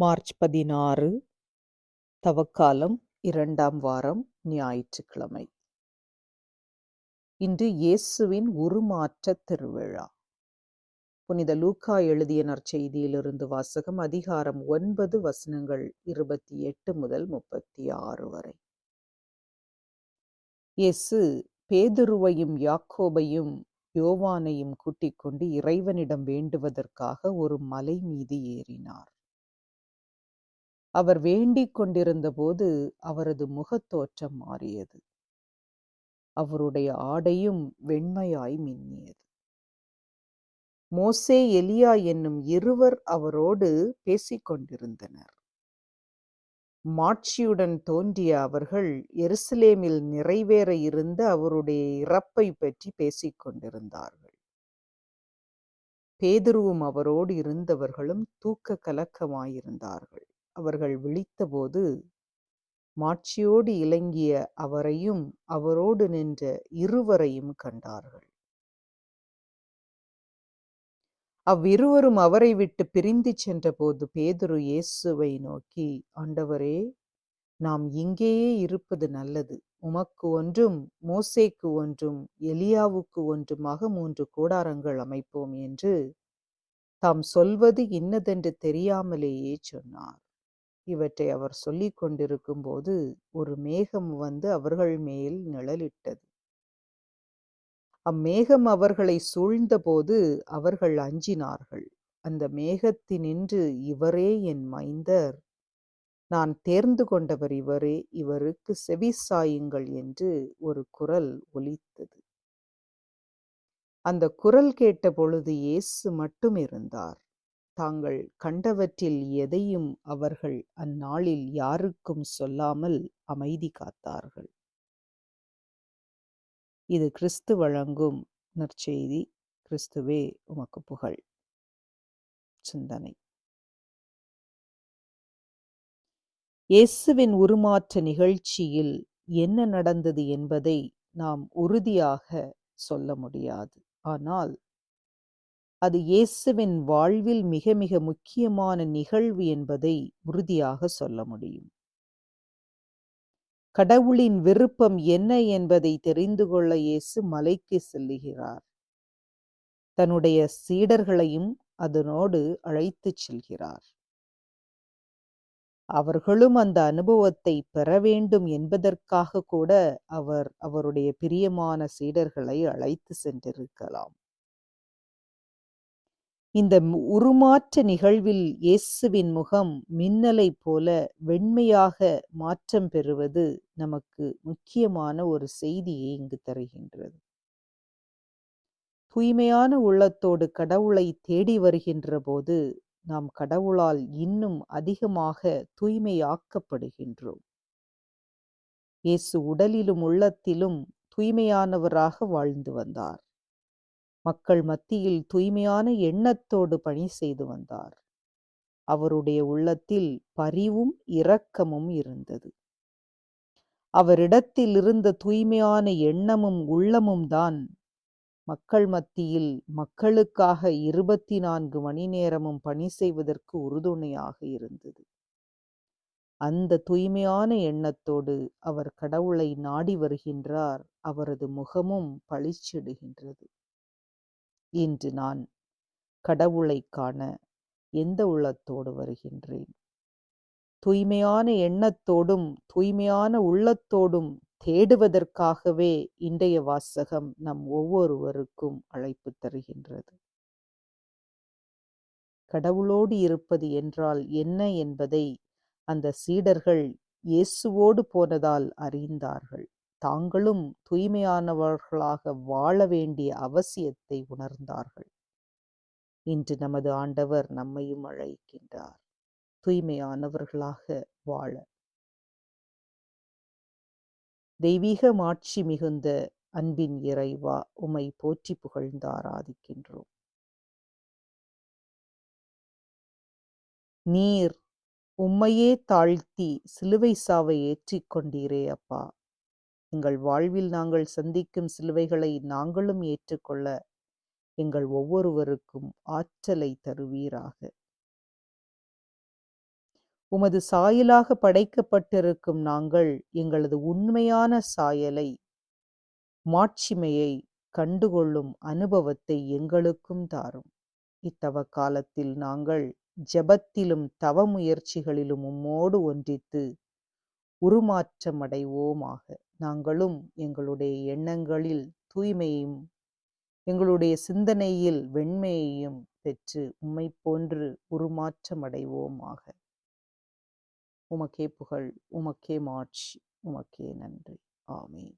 March 16 தவக்காலம் 2ஆம் வாரம் ஞாயிற்றுக்கிழமை. இன்று இயேசுவின் உருமாற்ற திருவிழா. புனித லூக்கா எழுதிய நற்செய்தியிலிருந்து வாசகம். அதிகாரம் 9 வசனங்கள் 28 முதல் 36 வரை. இயேசு பேதுருவையும் யாக்கோபையும் யோவானையும் கூட்டிக் கொண்டு இறைவனிடம் வேண்டுவதற்காக ஒரு மலை மீது ஏறினார். அவர் வேண்டிக் கொண்டிருந்த போது அவரது முகத்தோற்றம் மாறியது. அவருடைய ஆடையும் வெண்மையாய் மின்னியது. மோசே எலியா என்னும் இருவர் அவரோடு பேசிக் கொண்டிருந்தனர். மாட்சியுடன் தோன்றிய அவர்கள் எருசலேமில் நிறைவேற இருந்த அவருடைய இறப்பை பற்றி பேசிக் கொண்டிருந்தார்கள். பேதுருவும் அவரோடு இருந்தவர்களும் தூக்க கலக்கமாயிருந்தார்கள். அவர்கள் விழித்தபோது மாட்சியோடு இலங்கிய அவரையும் அவரோடு நின்ற இருவரையும் கண்டார்கள். அவ்விருவரும் அவரை விட்டு பிரிந்து சென்றபோது பேதுரு இயேசுவை நோக்கி, ஆண்டவரே, நாம் இங்கேயே இருப்பது நல்லது. உமக்கு ஒன்றும் மோசேக்கு ஒன்றும் எலியாவுக்கு ஒன்றுமாக 3 கூடாரங்கள் அமைப்போம் என்று தாம் சொல்வது இன்னதென்று தெரியாமலேயே சொன்னார். இவற்றை அவர் சொல்லிக் கொண்டிருக்கும் போது ஒரு மேகம் வந்து அவர்கள் மேல் நிழலிட்டது. அம்மேகம் அவர்களை சூழ்ந்தபோது அவர்கள் அஞ்சினார்கள். அந்த மேகத்தினின்று, இவரே என் மைந்தர், நான் தேர்ந்து கொண்டவர் இவரே, இவருக்கு செவிசாயுங்கள் என்று ஒரு குரல் ஒலித்தது. அந்த குரல் கேட்ட பொழுது இயேசு மட்டும் இருந்தார். தாங்கள் கண்டவற்றில் எதையும் அவர்கள் அந்நாளில் யாருக்கும் சொல்லாமல் அமைதி காத்தார்கள். இது கிறிஸ்து வழங்கும் நற்செய்தி. கிறிஸ்துவே உமக்கு புகழ். சிந்தனை. இயேசுவின் உருமாற்ற நிகழ்ச்சியில் என்ன நடந்தது என்பதை நாம் உறுதியாக சொல்ல முடியாது. ஆனால் அது இயேசுவின் வாழ்வில் மிக மிக முக்கியமான நிகழ்வு என்பதை உறுதியாக சொல்ல முடியும். கடவுளின் விருப்பம் என்ன என்பதை தெரிந்து கொள்ள இயேசு மலைக்கு செல்லுகிறார். தன்னுடைய சீடர்களையும் அதனோடு அழைத்துச் செல்கிறார். அவர்களும் அந்த அனுபவத்தை பெற வேண்டும் என்பதற்காக கூட அவர் அவருடைய பிரியமான சீடர்களை அழைத்து சென்றிருக்கலாம். இந்த உருமாற்ற நிகழ்வில் இயேசுவின் முகம் மின்னலை போல வெண்மையாக மாற்றம் பெறுவது நமக்கு முக்கியமான ஒரு செய்தியை இங்கு தருகின்றது. தூய்மையான உள்ளத்தோடு கடவுளை தேடி வருகின்ற போது நாம் கடவுளால் இன்னும் அதிகமாக தூய்மையாக்கப்படுகின்றோம். இயேசு உடலிலும் உள்ளத்திலும் தூய்மையானவராக வாழ்ந்து வந்தார். மக்கள் மத்தியில் தூய்மையான எண்ணத்தோடு பணி செய்து வந்தார். அவருடைய உள்ளத்தில் பரிவும் இரக்கமும் இருந்தது. அவரிடத்தில் இருந்த தூய்மையான எண்ணமும் உள்ளமும் தான் மக்கள் மத்தியில் மக்களுக்காக 24 மணி நேரமும் பணி செய்வதற்கு உறுதுணையாக இருந்தது. அந்த தூய்மையான எண்ணத்தோடு அவர் கடவுளை நாடி வருகின்றார். அவரது முகமும் பளிச்சிடுகின்றது. இன்று நான் கடவுளை காண எந்த உள்ளத்தோடு வருகின்றேன்? தூய்மையான எண்ணத்தோடும் தூய்மையான உள்ளத்தோடும் தேடுவதற்காகவே இன்றைய வாசகம் நம் ஒவ்வொருவருக்கும் அழைப்பு தருகின்றது. கடவுளோடு இருப்பது என்றால் என்ன என்பதை அந்த சீடர்கள் இயேசுவோடு போனதால் அறிந்தார்கள். தாங்களும் தூய்மையானவர்களாக வாழ வேண்டிய அவசியத்தை உணர்ந்தார்கள். இன்று நமது ஆண்டவர் நம்மையும் அழைக்கின்றார், தூய்மையானவர்களாக வாழ. தெய்வீக மாட்சி மிகுந்த அன்பின் இறைவா, உம்மை போற்றி புகழ்ந்து ஆராதிக்கின்றோம். நீர் உம்மையே தாழ்த்தி சிலுவை சாவை ஏற்றிக்கொண்டீரே அப்பா. எங்கள் வாழ்வில் நாங்கள் சந்திக்கும் சிலுவைகளை நாங்களும் ஏற்றுக்கொள்ள எங்கள் ஒவ்வொருவருக்கும் ஆற்றலை தருவீராக. உமது சாயலாக படைக்கப்பட்டிருக்கும் நாங்கள் எங்களது உண்மையான சாயலை, மாட்சிமையை கண்டுகொள்ளும் அனுபவத்தை எங்களுக்கும் தாரும். இத்தவ காலத்தில் நாங்கள் ஜெபத்திலும் தவ முயற்சிகளிலும் உம்மோடு ஒன்றித்து உருமாற்றமடைவோமாக. நாங்களும் எங்களுடைய எண்ணங்களில் தூய்மையையும் எங்களுடைய சிந்தனையில் வெண்மையையும் பெற்று உம்மை போன்று உருமாற்றமடைவோமாக. உமக்கே புகழ், உமக்கே மாட்சி, உமக்கே நன்றி. ஆமென்.